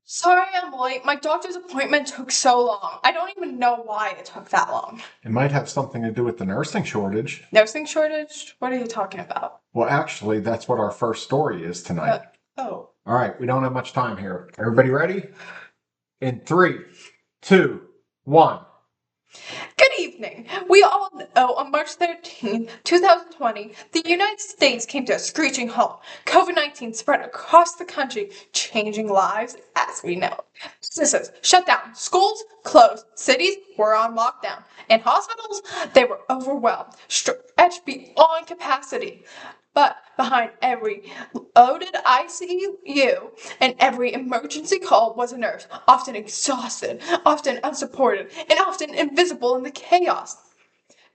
Sorry I'm late. My doctor's appointment took so long. I don't even know why it took that long. It might have something to do with the nursing shortage. Nursing shortage? What are you talking about? Well, actually, that's what our first story is tonight. Oh. All right, we don't have much time here. Everybody ready? In 3, 2, 1. Good evening. We all know on March 13th, 2020, the United States came to a screeching halt. COVID-19 spread across the country, changing lives as we know. Businesses shut down, schools closed, cities were on lockdown, and hospitals, they were overwhelmed, stretched beyond capacity. But behind every loaded ICU and every emergency call was a nurse, often exhausted, often unsupported, and often invisible in the chaos.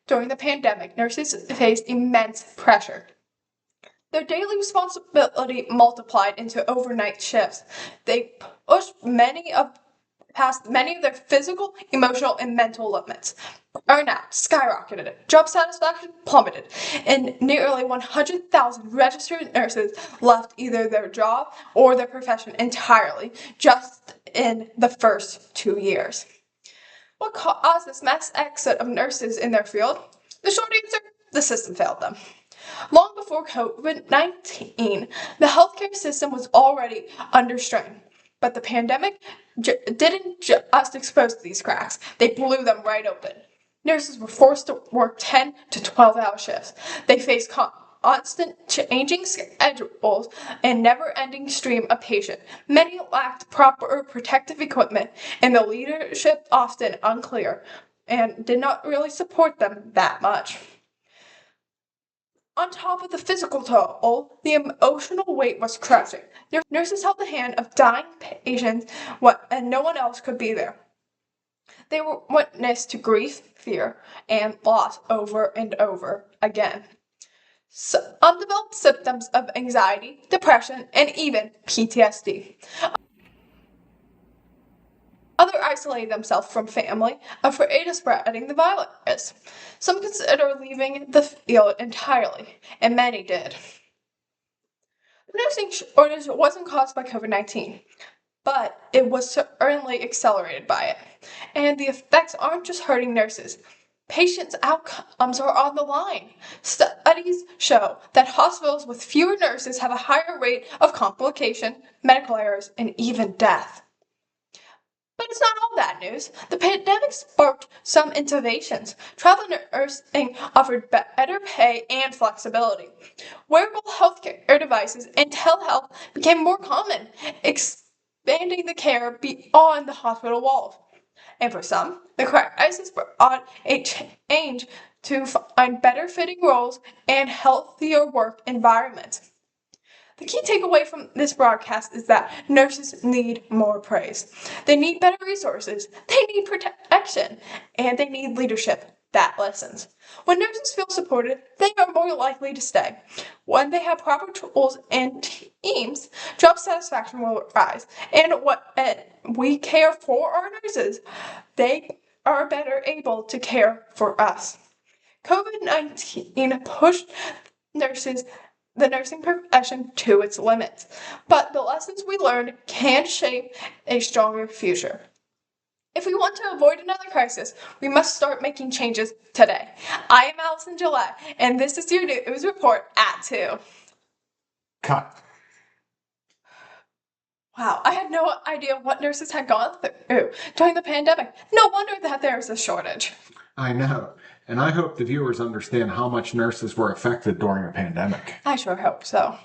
During the pandemic, nurses faced immense pressure. Their daily responsibility multiplied into overnight shifts. They pushed past many of their physical, emotional, and mental limits. Burnout skyrocketed, job satisfaction plummeted, and nearly 100,000 registered nurses left either their job or their profession entirely just in the first 2 years. What caused this mass exit of nurses in their field? The short answer, the system failed them. Long before COVID-19, the healthcare system was already under strain. But the pandemic didn't just expose these cracks, they blew them right open. Nurses were forced to work 10 to 12-hour shifts. They faced constant changing schedules and never-ending stream of patients. Many lacked proper protective equipment, and the leadership often unclear and did not really support them that much. On top of the physical toll, the emotional weight was crushing. Nurses held the hand of dying patients and no one else could be there. They were witness to grief, fear, and loss over and over again. Undeveloped symptoms of anxiety, depression, and even PTSD. Others isolated themselves from family, afraid of spreading the virus. Some consider leaving the field entirely, and many did. The nursing shortage wasn't caused by COVID-19, but it was certainly accelerated by it. And the effects aren't just hurting nurses. Patients' outcomes are on the line. Studies show that hospitals with fewer nurses have a higher rate of complication, medical errors, and even death. But it's not all bad news. The pandemic sparked some innovations. Travel nursing offered better pay and flexibility. Wearable healthcare devices and telehealth became more common, expanding the care beyond the hospital walls. And for some, the crisis brought a change to find better fitting roles and healthier work environments. The key takeaway from this broadcast is that nurses need more praise. They need better resources, they need protection, and they need leadership that listens. When nurses feel supported, they are more likely to stay. When they have proper tools and teams, job satisfaction will rise. And when we care for our nurses, they are better able to care for us. COVID-19 pushed the nursing profession to its limits, but the lessons we learned can shape a stronger future. If we want to avoid another crisis, we must start making changes today. I am Alison Gillette, and this is your news report at 2. Cut. Wow, I had no idea what nurses had gone through during the pandemic. No wonder that there is a shortage. I know. And I hope the viewers understand how much nurses were affected during a pandemic. I sure hope so.